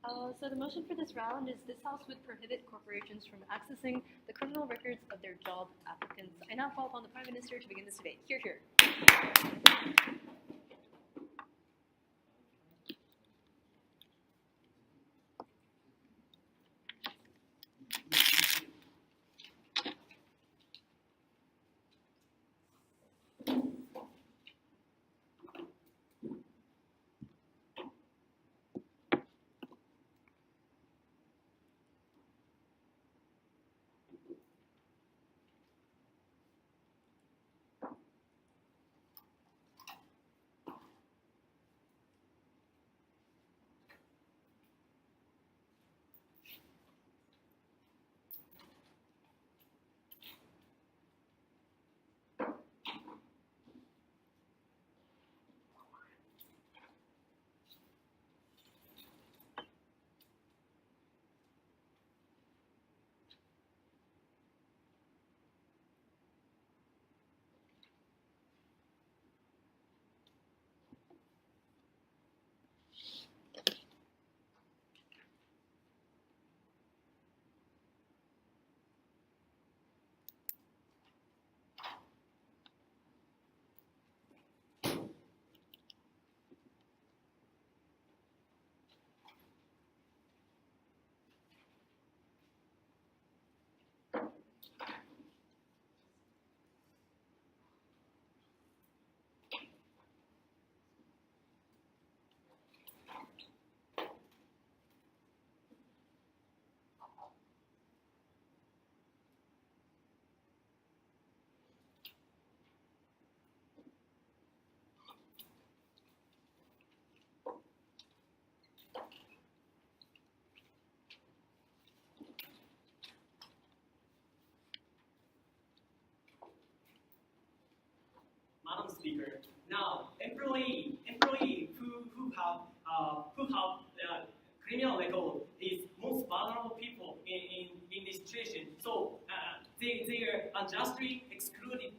So the motion for this round is this House would prohibit corporations from accessing the criminal records of their job applicants. I now call upon the Prime Minister to begin this debate. Hear, hear. Madam Speaker, now employee who have criminal record is most vulnerable people in this situation. So they are unjustly excluded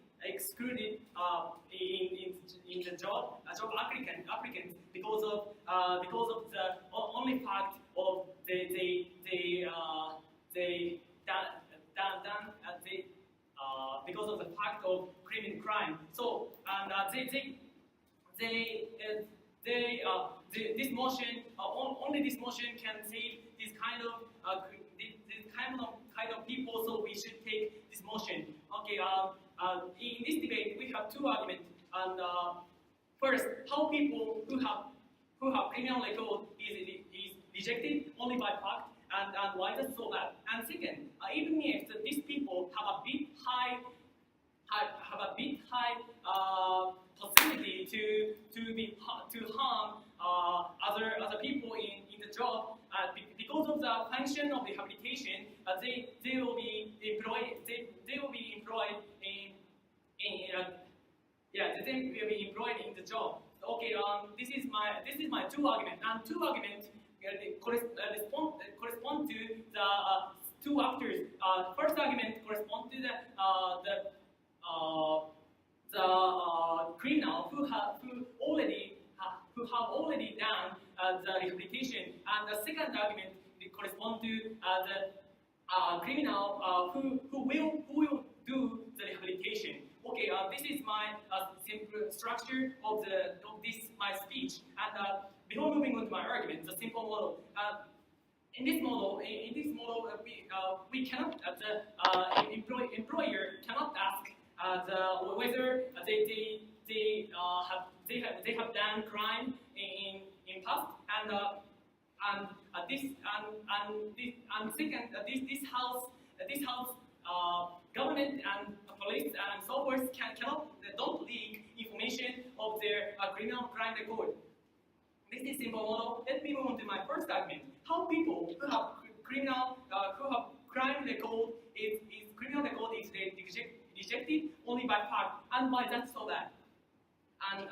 in the job applicants because of the only fact of because of the fact of criminal crime. So and this motion only this motion can save this kind of people. So we should take this motion. Okay. In this debate we have two arguments. And first, how people who have criminal record is rejected only by fact. And why that's so bad? And second, even if these people have a bit high possibility to harm other people in the job, because of the function of rehabilitation, they will be employed in the job. Okay, this is my two arguments, and two arguments correspond to the two actors. First argument corresponds to the criminal who have already done the rehabilitation, and the second argument corresponds to the criminal who will do the rehabilitation. Okay, this is my simple structure of this my speech. And before moving on to my argument, the simple model. In this model, we cannot the employer cannot ask whether they have done crime in past, and second, this house government and police and so forth don't leak information of their criminal crime record. This is simple model. Let me move on to my first argument. How people who have crime record is rejected only by fact, and why that's so bad. And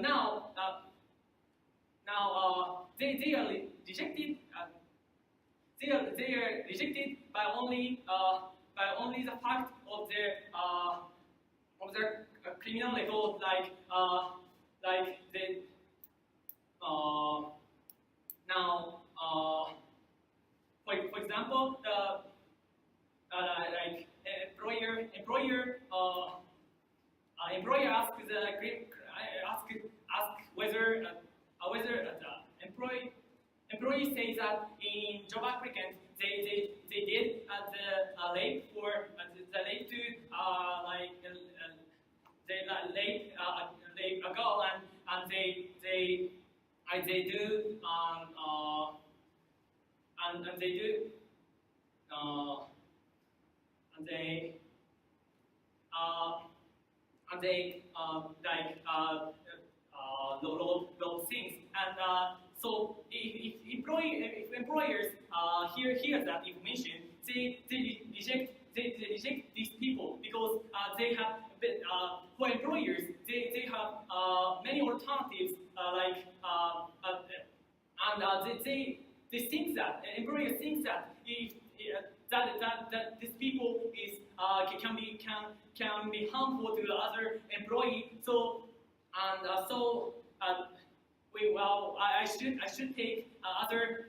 now they are rejected. They are rejected by only the fact of their criminal record, like the now employees say that in job applicants they did the late for the late to they ago and they do and they do and they load things and so if employers hear that information, they reject these people because they have for employers they have many alternatives they think that employers think that if that these people is can be harmful to the other employee. So I should take other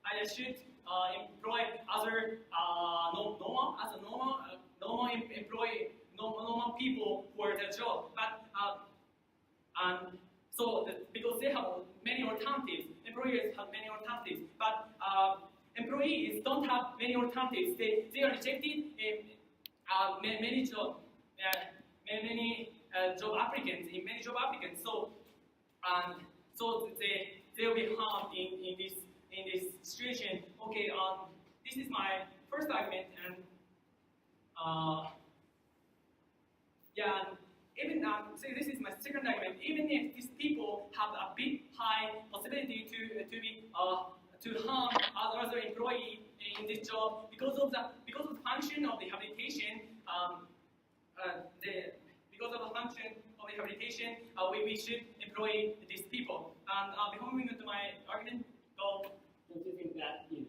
I should employ other normal employee normal people for the job. But and so because they have many alternatives, employers have many alternatives, but employees don't have many alternatives. They are rejected many job job applicants. So they will be harmed in this situation. Okay, this is my first argument, and even so this is my second argument. Even if these people have a bit high possibility to harm other employee in this job because of the function of the rehabilitation. Because of the function of the rehabilitation, we should employ these people. And before moving on to my argument, go. Don't you think that the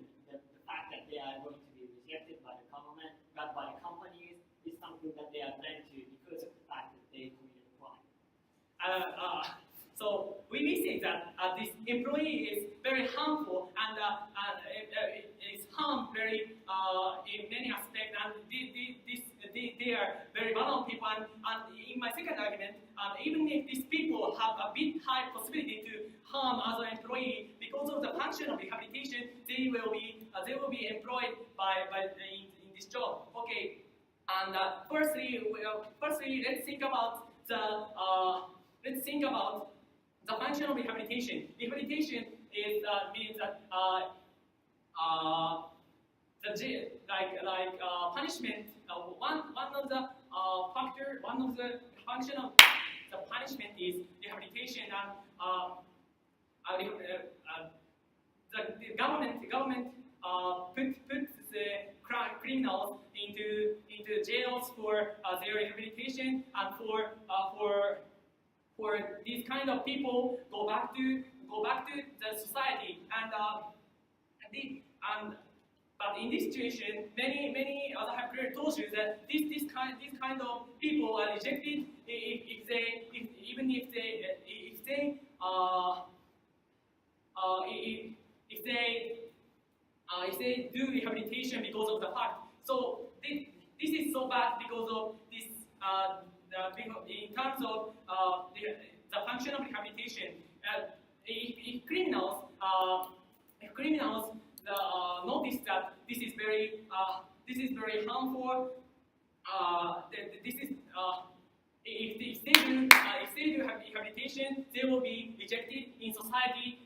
fact that they are going to be rejected by the government, not by the companies, is something that they are led to because of the fact that they committed a crime? So we think that this employee is very harmful and it is harmed very in many aspects, and they are very vulnerable people. And in my second argument, even if these people have a bit high possibility to harm other employee because of the function of rehabilitation, they will be employed in this job. Okay, and firstly, let's think about the function of rehabilitation. Rehabilitation is means that punishment. One of the function of the punishment is rehabilitation, and the government puts the criminals into jails for their rehabilitation, and for these kind of people go back to the society, but in this situation, many other have told you that these kind of people are rejected if they do rehabilitation because of the fact. So this is so bad because of this. In terms of the function of rehabilitation, if criminals notice that this is very harmful, if they do rehabilitation, they will be rejected in society.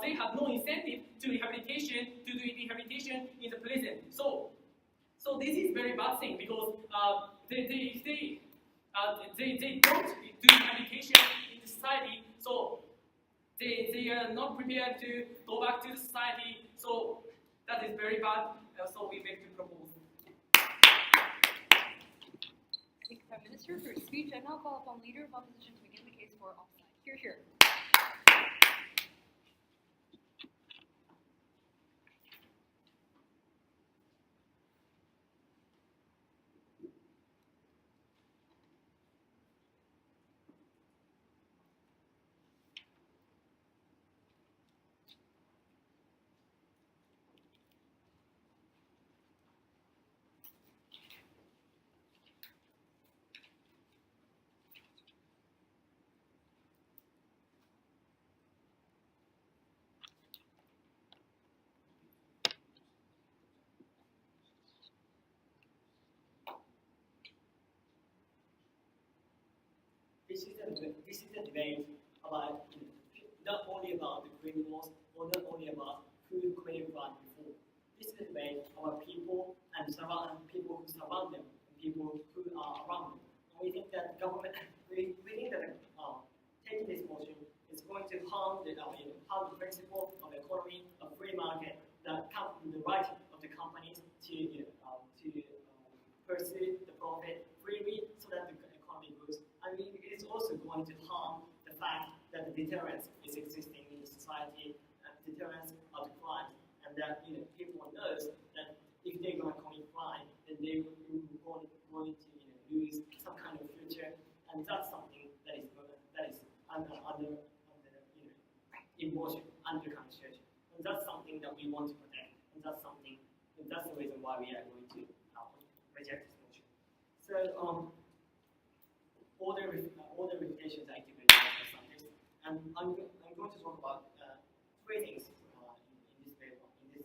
They have no incentive to do rehabilitation in the prison. So this is very bad thing because they don't do rehabilitation in society, so they are not prepared to go back to the society. So that is very bad. So we beg to propose. Thank you, Prime Minister, for your speech. I now call upon Leader of Opposition to begin the case for offside. Hear, hear. this is the debate about not only about the criminals or not only about who committed crime before. This is a debate about people and people who surround them and people who are around them. And we think that government, we think that taking this motion is going to harm harm the principle of the economy, of free market, the right of the companies to pursue the profit freely so that the economy grows. I mean, it is also going to harm the fact that the deterrence is existing in the society, deterrence of the crime, and that people knows that if they're going to commit crime, then they're going to lose some kind of future, and that's something that is under emotion, under consideration, and that's something that we want to protect, and that's the reason why we are going to reject this motion. So all the reputations are integrated into subjects, and I'm going to talk about three things in this paper, in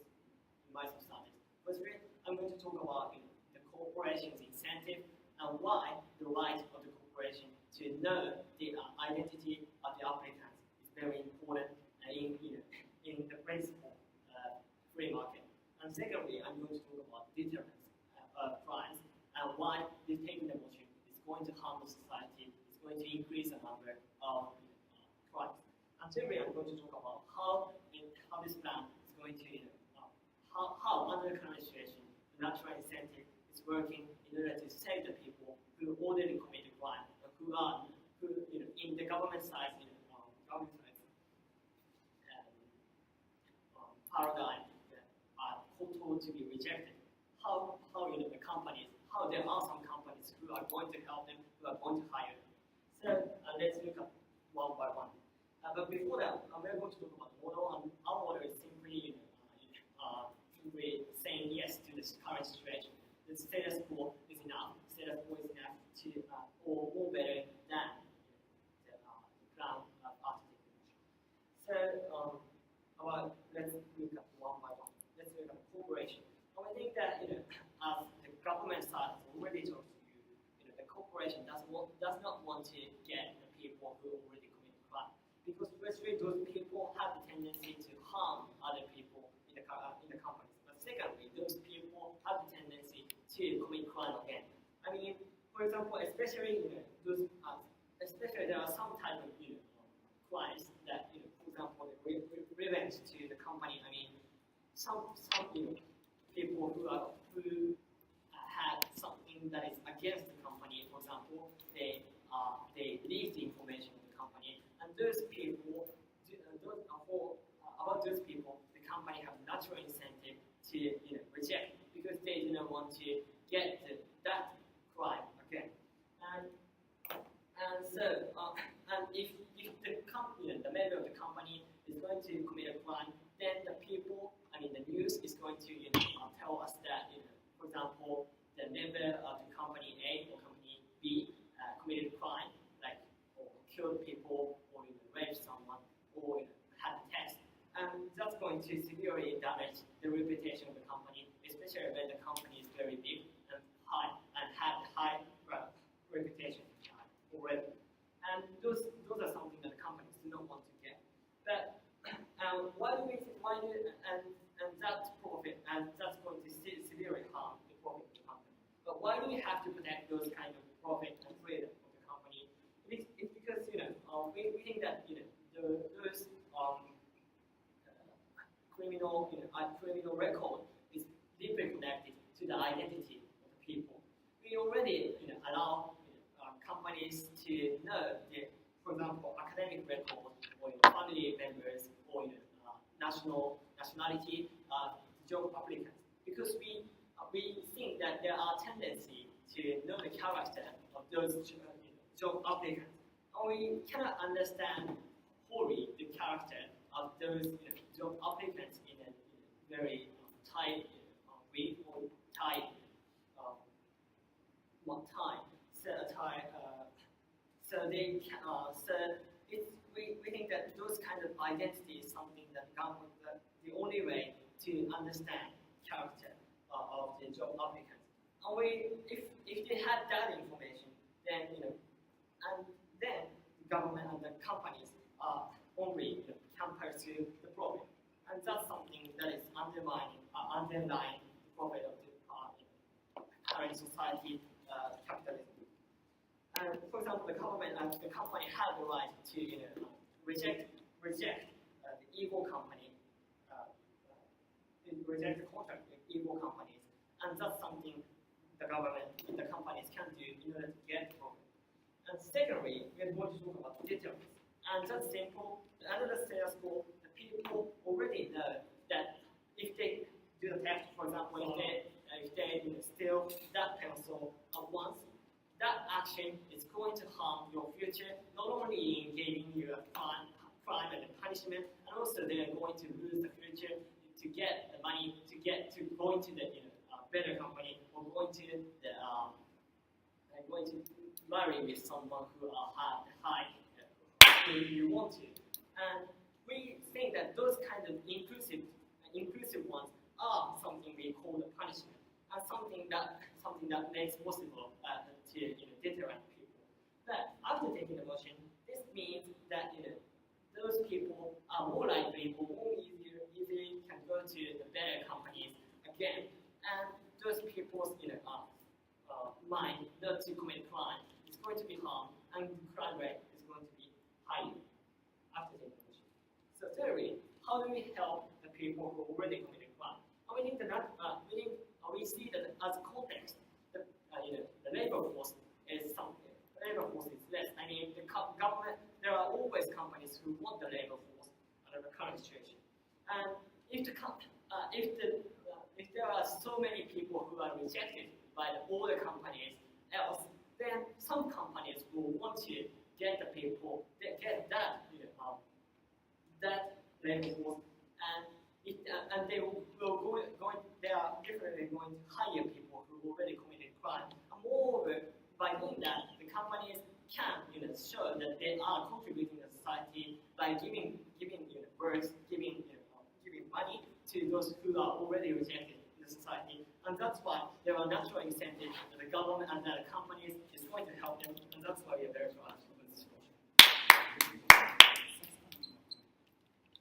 my subjects. Firstly, I'm going to talk about the corporation's incentive and why the right of the corporation to know the identity of the applicants is very important in the principle free market. And secondly, I'm going to talk about deterrence of crimes and why this taking the motion is going to harm the society, it's going to increase the number of crimes. And thirdly, I'm going to talk about how this plan is going to how under the current situation the natural incentive is working in order to save the people who already committed crime, who in the government side, paradigm that are told to be rejected. How the companies, how there are some companies who are going to help them, who are going to hire them. So let's look at one by one. But before that, we're going to talk about the model, and our model is simply saying yes to this current situation. The status quo is enough. Status quo is enough to, or more better than the plan of architecture. So let's look at one by one. Let's look at corporation. And I think that as the government side has already told you, the corporation does not want to get the people who already committed crime, because firstly, those people have the tendency to harm other people in the companies. But secondly, those people have the tendency to commit crime again. I mean, for example, especially especially there are some type of crimes that for example, the revenge to the company. I mean, some people who had something that is against the company. For example, they leak the information of the company, and those people, about those people, the company have natural incentive to reject, because they do not want to get that crime again. And so if the company, the member of the company is going to commit a crime, then the people, the news is going to tell us that, for example, the member of the company A or company B committed a crime, like or killed people, or raped someone, or had theft, and that's going to severely damage the reputation of the company, especially when the company is very big and high and have high reputation already. And those are something that the companies do not want to get. But and that's profit, and that's going to severely harm the profit of the company. But why do we have to protect those kind of profit and freedom of the company? It's because we think that those criminal record is deeply connected to the identity of the people. We already allow companies to know for example, academic records or family members or nationality job applicants, because we think that there are tendency to know the character of those job applicants, and we cannot understand wholly the character of those job applicants in a very tight way or tight time. So they we think that those kind of identity is something that the only way to understand character of the job applicants. And if they had that information, then then the government and the companies only can pursue the profit. And that's something that is underlying the profit of the current society capitalism. And for example, the government and the company have the right to reject the evil company, reject the contract with evil companies, and that's something the government and the companies can do in order to get profit. And secondly, we are going to talk about deterrence. And that's simple. Under the status quo, the people already know that if they do the theft, for example, if they steal that pencil once, that action is going to harm your future, not only in giving you a crime and a punishment, and also they are going to lose the future to get the money to go into the better company or going to marry with someone who have high who you want to. And we think that those kind of inclusive ones are something we call the punishment, and something that makes possible to deter people. But after taking the motion, this means that those people are more likely or more easily can go to the better companies again, and those people's mind not to commit crime is going to be harmed, and the crime rate is going to be higher after taking the motion. So thirdly, how do we help the people who already committed crime? And we think that we see that as a context, the labor force is something. The labor force is less. I mean, the government. There are always companies who want the labor force under the current situation. And if there are so many people who are rejected by all the companies else, then some companies will want to get the people, get that that labor force, and they are definitely going to hire people who already committed crime. And moreover, by doing that, the companies can show that they are contributing to society by giving works, giving money to those who are already rejected in the society. And that's why there are natural incentives that the government and the companies is going to help them, and that's why we are very proud of this motion.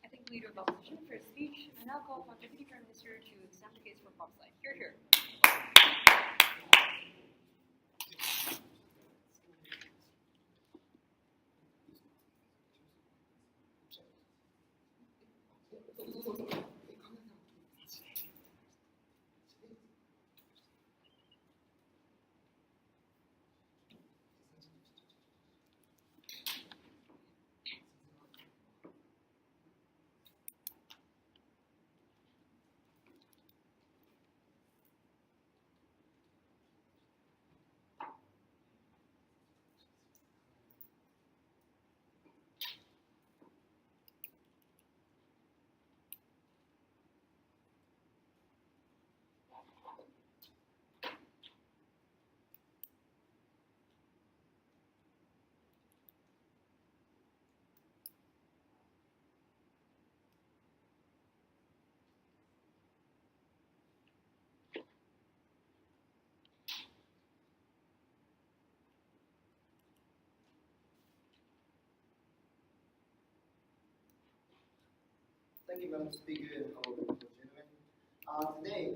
I thank the Leader of Opposition for his speech. I now call upon Deputy Prime Minister to examine the case for Proposition. Hear, hear. Thank you, Madam Speaker, and hello, ladies and gentlemen. Today,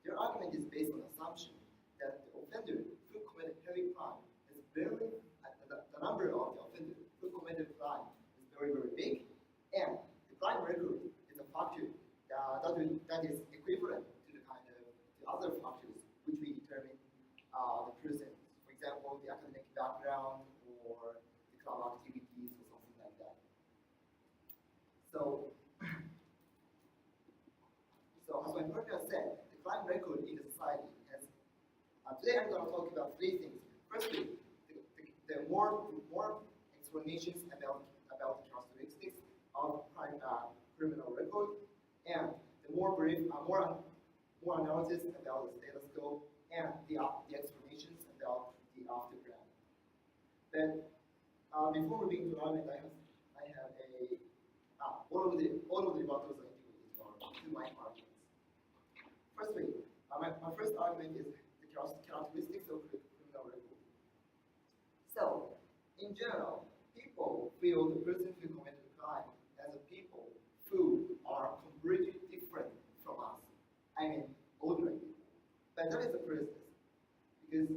their argument is based on the assumption that the offender who committed heavy crime is the number of the offenders who committed crime is very, very big, and the crime record is a factor that is equivalent to the other factors which we determine the person. For example, the academic background or the club activities or something like that. So as my partner said, the crime record in the society has. Today I'm going to talk about three things. Firstly, the more explanations about the characteristics of criminal record, and the more analysis about the status quo, and the explanations about the afterground. Then, before moving to argument, I have all of the rebuttals I do to my arguments. Firstly, my first argument is the characteristics of criminal record. So, in general, people feel the person who committed a crime as a people who are completely different from us. I mean, ordinary people. But that is a process because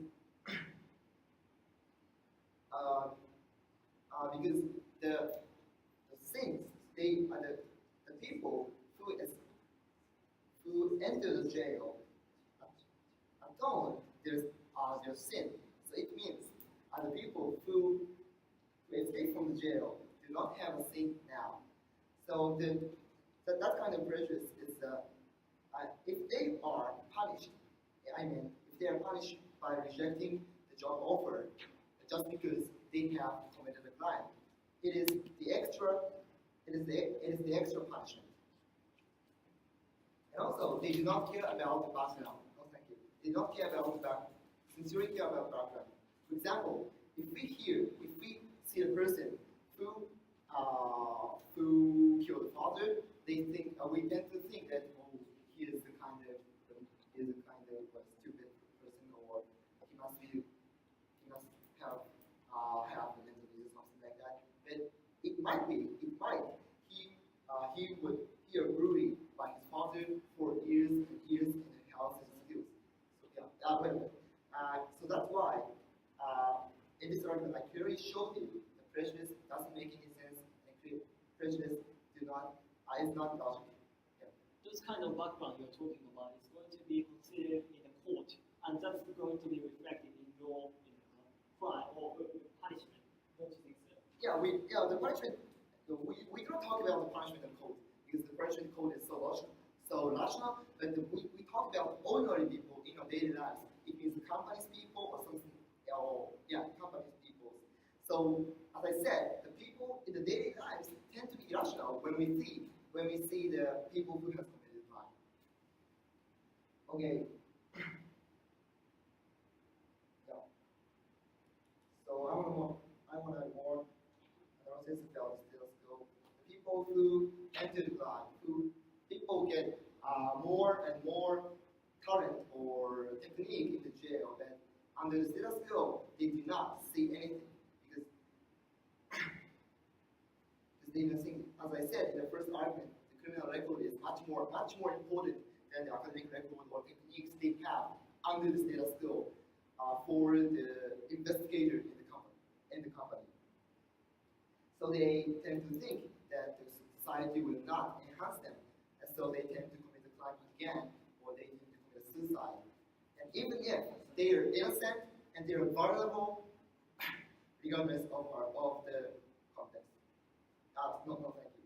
because the things the people who enter the jail atone their sin. So it means the people who escape from the jail do not have a sin now. So that kind of prejudice is if they are punished, I mean, if they are punished by rejecting the job offer just because they have committed a crime, it is the extra punishment. And also, they do not care about the background. No, thank you. They do not care about the background. Sincerely care about background. For example, if we see a person who killed the father, we tend to think that he is the kind of stupid person, or he must have a mental disease, something like that. But it might he or Rudy by his father for years and years in the house and skills. So so that's why in this argument I clearly showed you the prejudice doesn't make any sense, and prejudice is not logical. Yeah. Those kind of background you're talking about is going to be considered in the court, and that's going to be reflected in your crime or punishment. Don't you think so? The punishment. We don't talk about the punishment code because the punishment code is so rational. But we talk about ordinary people in our daily lives. It means companies people or something. Companies people. So as I said, the people in the daily lives tend to be irrational when we see the people who have committed crime. Okay. Yeah. So I want to more analysis about the skill. The people who enter the crime, people get more and more talent or technique in the jail that under the status quo they do not see anything because they don't think. As I said in the first argument, the criminal record is much more important than the academic record or techniques they have under the status quo for the investigator in the company. So they tend to think that the society will not enhance them, and so they tend to commit a crime again, or they tend to commit suicide. And even if they are innocent and they are vulnerable, regardless of the context. No, thank you.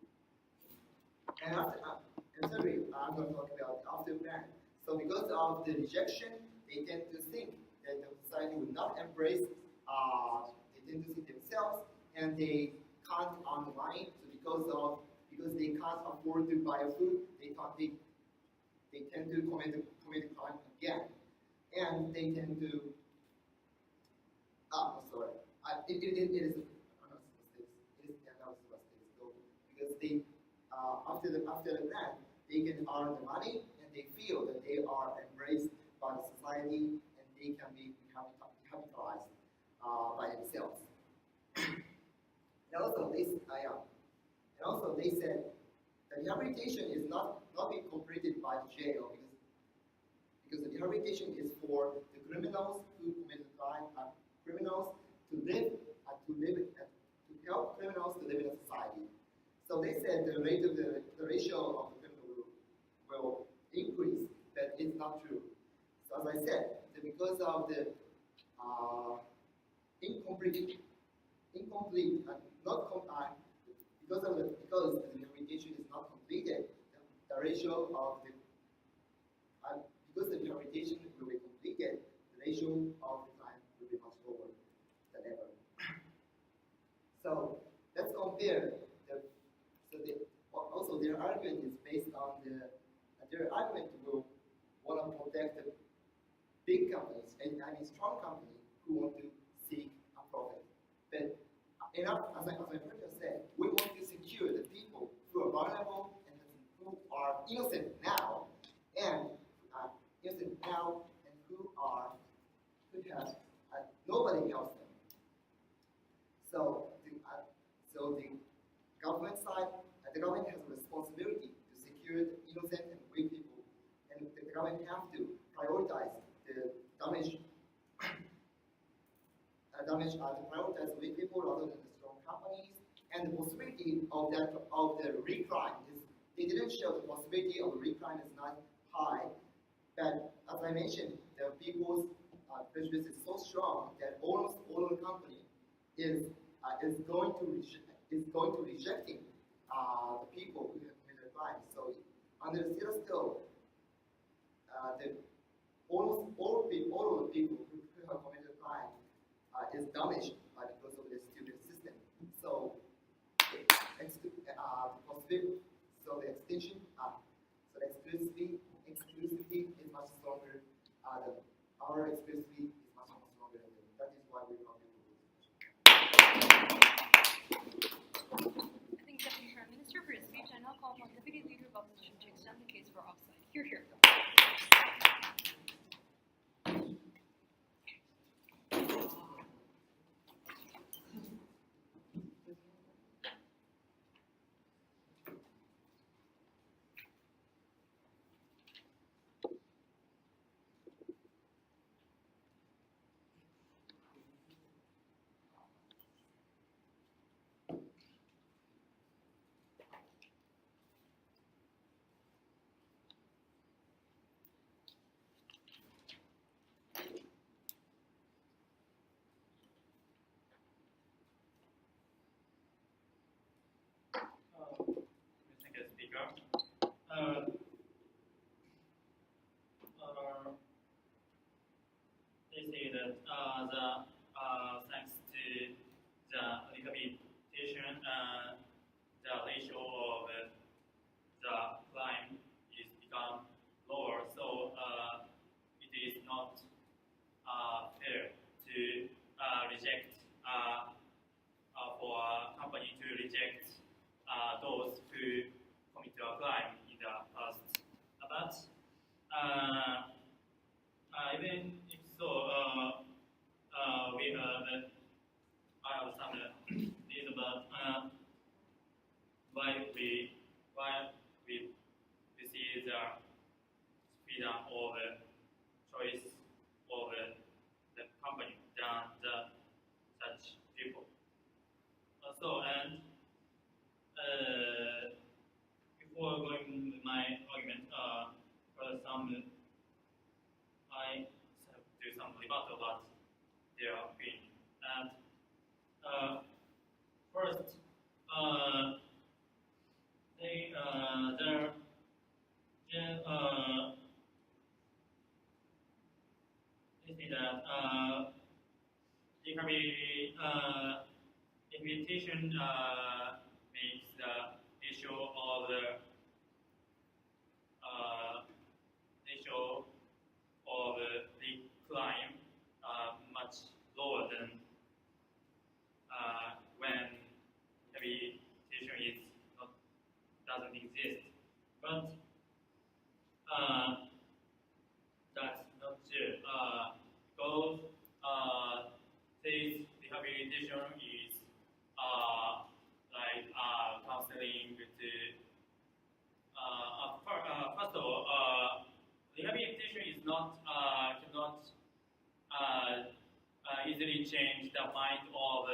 And thirdly, I'm going to talk about after ban. So because of the rejection, they tend to think that the society will not embrace. They tend to see themselves, and they can't earn the money. So because they can't afford to buy food, they tend to commit a crime again, and they tend to. Sorry. It is so because they after the grant they can earn the money and they feel that they are embraced by the society and they can be capitalized by themselves. And also they said that rehabilitation is not being completed by the jail because the rehabilitation is for the criminals who commit the crime and criminals to help criminals to live in a society. So they said the ratio of the criminal will increase, but it's not true. So as I said, because of the incomplete and not because the rehabilitation is not completed, the ratio of because the rehabilitation will be completed, the ratio of the crime will be much lower than ever. So let's compare. Also their argument is based on their argument will want to protect the big companies and strong companies who want to seek a profit. But as I just said, we want to secure the people who are vulnerable and who are innocent now and who are nobody helps them. So the government side, the government has a responsibility to secure the innocent and weak people, and the government have to prioritize the to prioritize weak people rather than the strong companies. And the possibility of the recline is, they didn't show the possibility of recline is not high, but as I mentioned, the people's prejudice is so strong that almost all of the company is going to rejecting the people who have committed crimes. So under the status quo, almost all of the people who have committed crime is damaged because of the student system. So the possibility, so the extinction, so the exclusivity is much stronger. Our exclusivity is much more stronger than them. That is why we want people to do I think Deputy Prime Minister for his speech. I now call upon Deputy Leader of Opposition to extend the case for offside. Hear, hear. Mr. Speaker. They say that thanks to the rehabilitation, the ratio of the crime is become lower. So it is not fair to reject for a company to reject those who commit a crime in the past. But even if so, I have some needs about why we see the freedom of choice of the company than such people. Also, and before going with my argument, I have to do some rebuttal about their opinion. And first, they say that rehabilitation makes the issue of the crime much lower than when rehabilitation doesn't exist. But that's not true because this rehabilitation is like counseling to first of all, rehabilitation is not cannot easily change the mind of a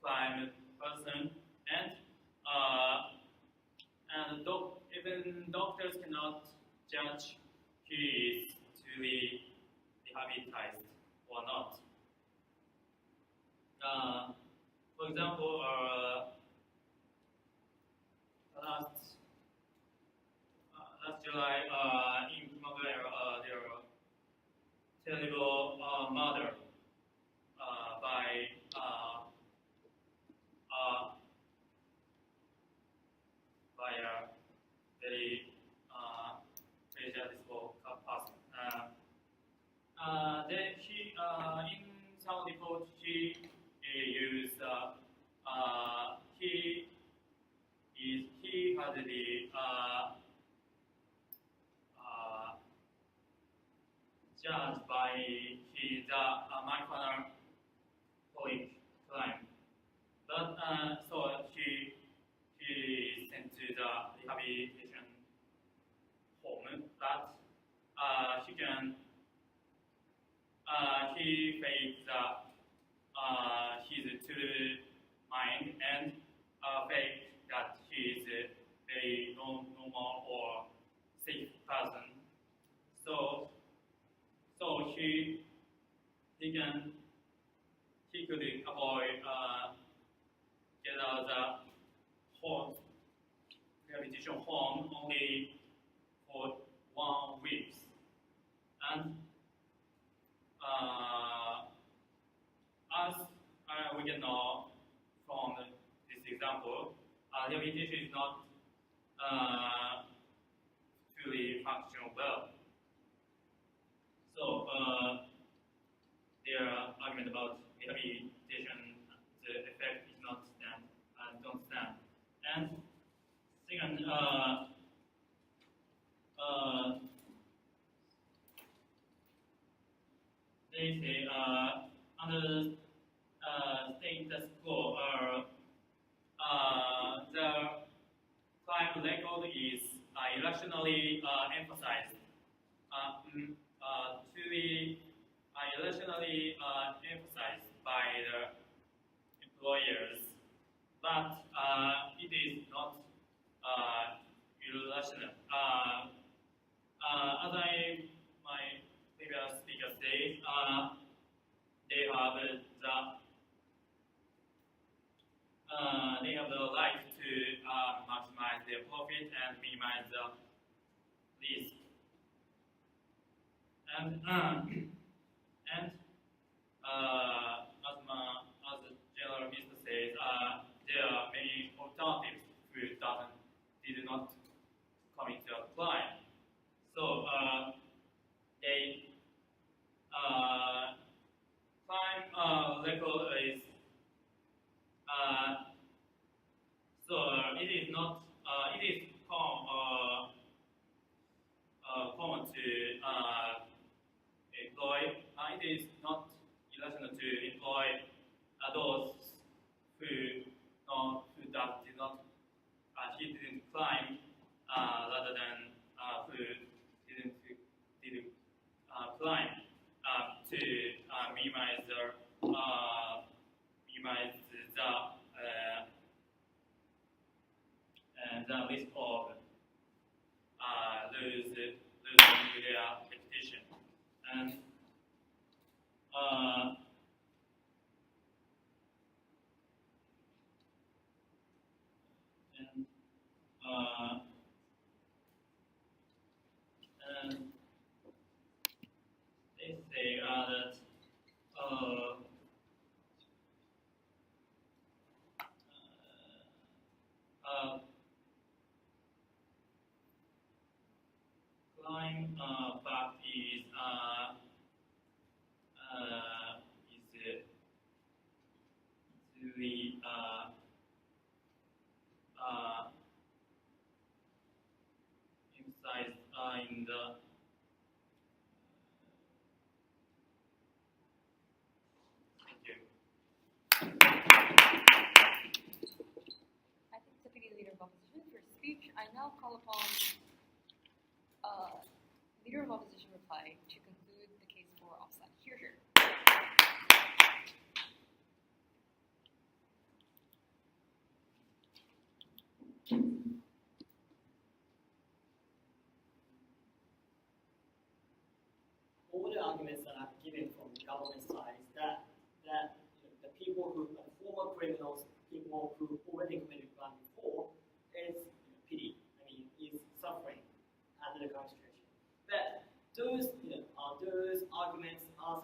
crime person, and even doctors cannot judge he is truly rehabilitated or not. For example, last July in Kimagaya, there were terrible murder by a very prejudiceful person. Then in some reports, he used he had the judged by his marijuana So she sent to the rehabilitation home, but she faked that she's true mind and fake that she's a very normal or safe person. So he could avoid get out the home rehabilitation home only for 1 week, and as we can know from this example, rehabilitation is not fully functional well. So their argument about rehabilitation, the effect is not stand, don't stand. And second, they say under status quo, the crime record is irrationally emphasized. To be irrationally emphasized by the employers, but it is not irrational. As my previous speaker said, they have the right to maximize their profit and minimize the risk. And as the general minister says, there are many alternatives who did not commit a crime. So they crime record is it is not it is common to employ. It is not irrational to employ those who did not he didn't climb rather than who did climb to minimize the risk of losing their reputation. And they say that crime fact is really emphasized in the thank you. I think Deputy Leader of Opposition for speech. I now call upon Leader of Opposition reply to conclude the case for offset. Here. All the arguments that are given from the government side is that the people who are former criminals, people who already committed crime before, is pity. I mean, is suffering under the current situation. But those arguments are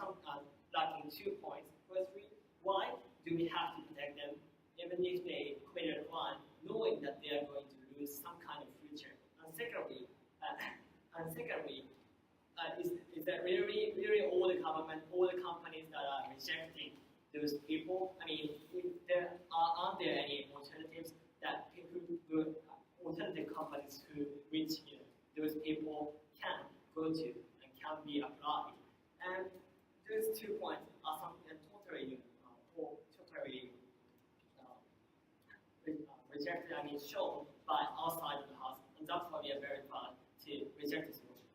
lacking 2 points. Firstly, why do we have to protect them even if they committed a crime, knowing that they are going to lose some kind of future? And secondly, is that really all the government, all the companies that are rejecting those people? I mean, aren't there any alternatives that alternative companies which those people can go to and can be applied? And those 2 points are something totally rejected, shown by outside of the house, and that's why we are very proud to reject this motion.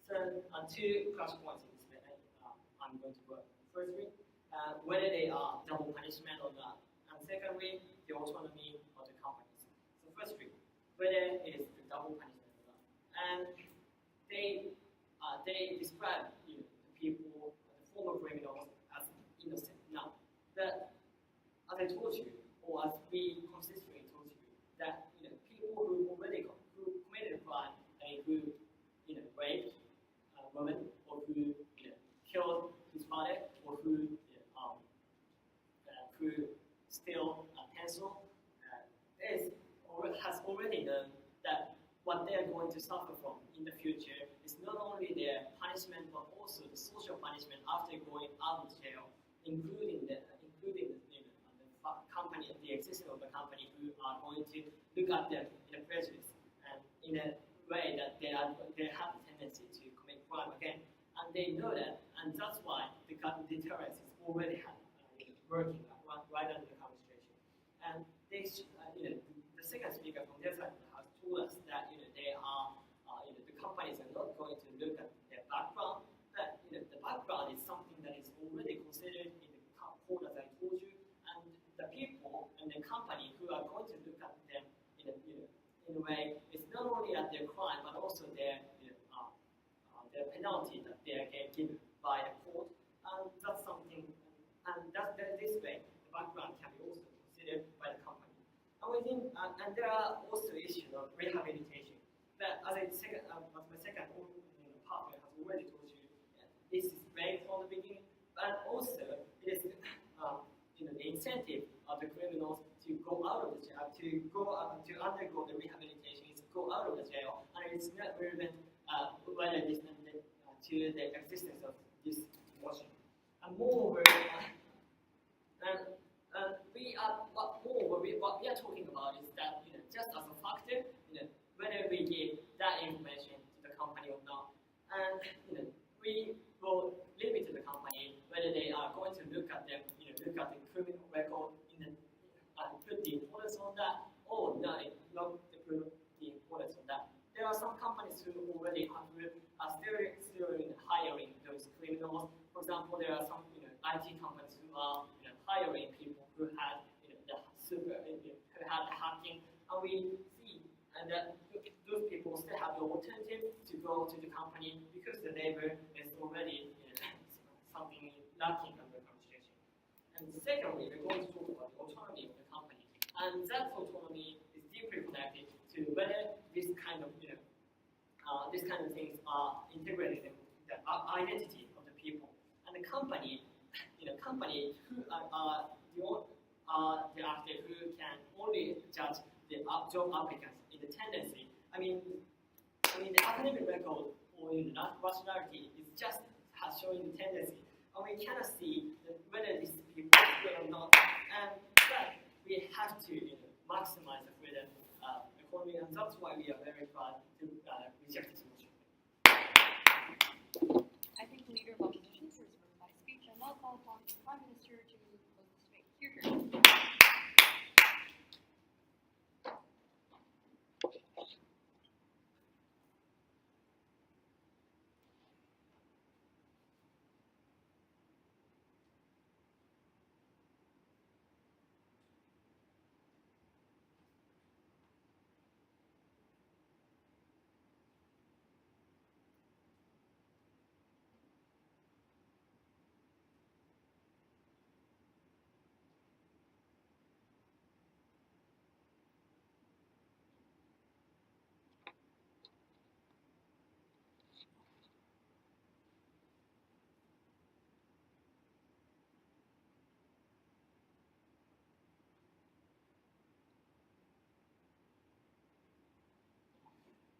So, two crush points in this I'm going to go. Firstly, whether they are double punishment or not, and secondly, the autonomy of the companies. So, firstly, whether it is the double punishment or not, and they describe the people, the former criminals, as innocent. Now, but as I told you, or as we consistently told you, that people who committed a crime, who raped a woman, or who killed his father, or who steal a pencil, has already known that what they are going to suffer from in the future is not only their punishment but also the social punishment after going out of jail, including the company, the existence of the company who are going to look at them in a prejudice and in a way that they have the tendency to commit crime again, and they know that, and that's why the deterrence is already working right under the current situation. And they, the second speaker from their side has told us that they are, the companies are not going to look at their background, but the background is something that is already considered in the code, as I told you, and the people and the company who are going to look at them in a way is not only at their crime but also their their penalty that they are given by the court, and that's something, and this way the background can be also considered by the company. And we think, and there are also issues of rehabilitation. But as my second partner has already told you, this is great from the beginning, but also it is the incentive of the criminals to go out of the jail, to undergo the rehabilitation, is to go out of the jail, and it's not relevant whether this to the existence of this motion. And moreover, what we are talking about is that just as a factor, whether we give that information to the company or not, and we will leave it to the company whether they are going to look at them, look at the criminal record and put the importance on that, or not put the importance on that. There are some companies who already are still hiring those criminals. For example, there are some IT companies who are hiring people who had who had the hacking, and we see that those people still have the alternative to go to the company because the labor is already something lacking under constitution. And secondly, we're going to talk about the autonomy of the company, and that autonomy is deeply connected to whether this kind of things are integrated in the identity of the people. And the company who are the actor who can only judge the job applicants in the tendency. The academic record or rationality is just showing the tendency, and we cannot see whether these people are good or not. But we have to maximize the freedom economy, and that's why we are very proud to reject this motion. I think the leader of opposition has heard my speech. I now call upon the Prime Minister to close the debate. Your turn.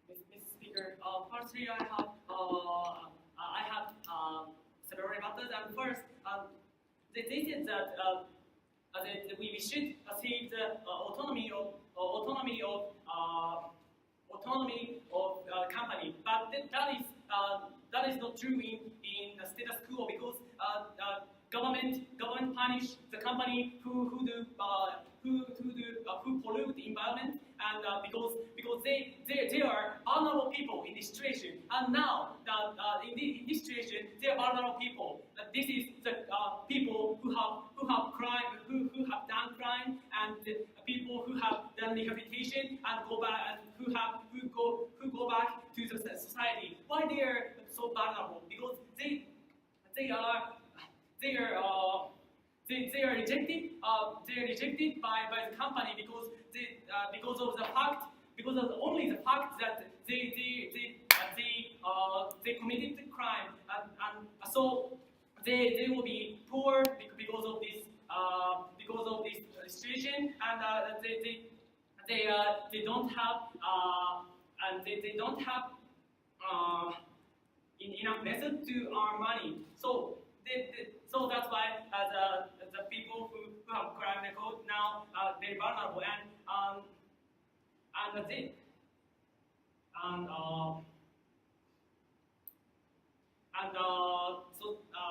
Mr. Speaker, firstly, I have several rebuttals. And first, they said that we should see the autonomy of company, but that is not true in the status quo, because government punish the company who pollute the environment, they are vulnerable people in this situation, and now in this situation they are vulnerable people. This is the people who have crime, who have done crime, and people who have done rehabilitation and go back, and who go back to the society. Why they are so vulnerable? Because they are rejected. They are rejected by the company because of the fact, because of only the fact that they committed the crime, and so they will be poor because of this situation, and they don't have enough method to earn money. So so that's why the people who have crime record now are very vulnerable, and that's it.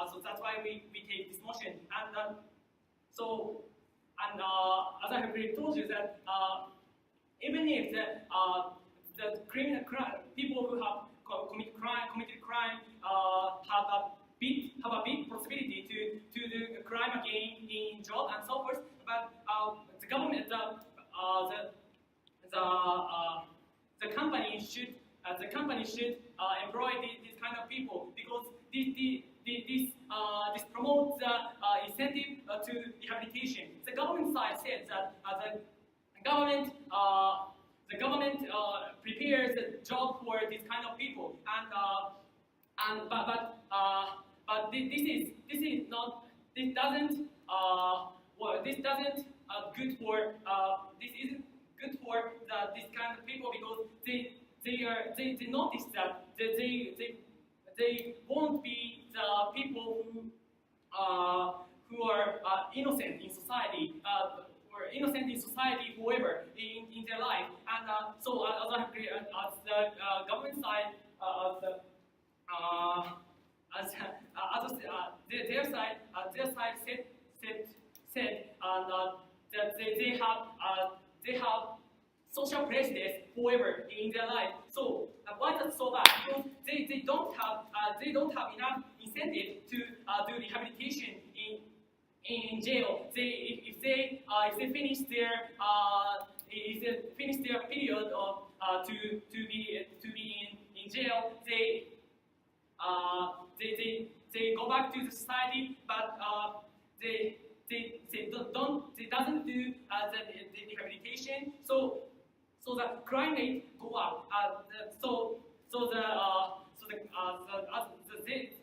So that's why we take this motion, and as I have already told you that even if the people who have committed crime have a big possibility to do a crime again in job and so forth, but the government the company should employ this kind of people, because this promotes the incentive to rehabilitation. The government side says that the government prepares a job for this kind of people, but this isn't good for this kind of people, because they notice that they won't be the people who are innocent in society, or innocent in society forever in their life, and so as the government side, their side said that they have social prejudice forever in their life. So why that's so bad? Because they don't have enough incentive to do rehabilitation in jail. If they finish their period of to be in jail, they go back to the society, but they doesn't do the rehabilitation. So the crime rate go up.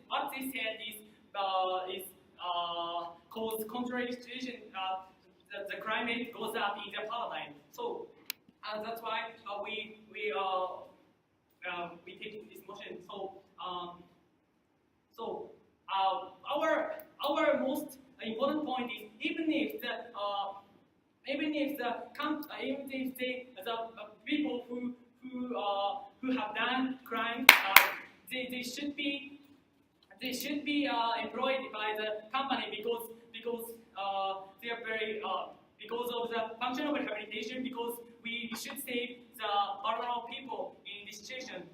What they said is cause contrary situation. The crime rate goes up in their paradigm. So that's why we take this motion. So our most important point is, even if the people who have done crime, they should be employed by the company, because they are very because of the function of rehabilitation, because we should save the vulnerable people in this situation.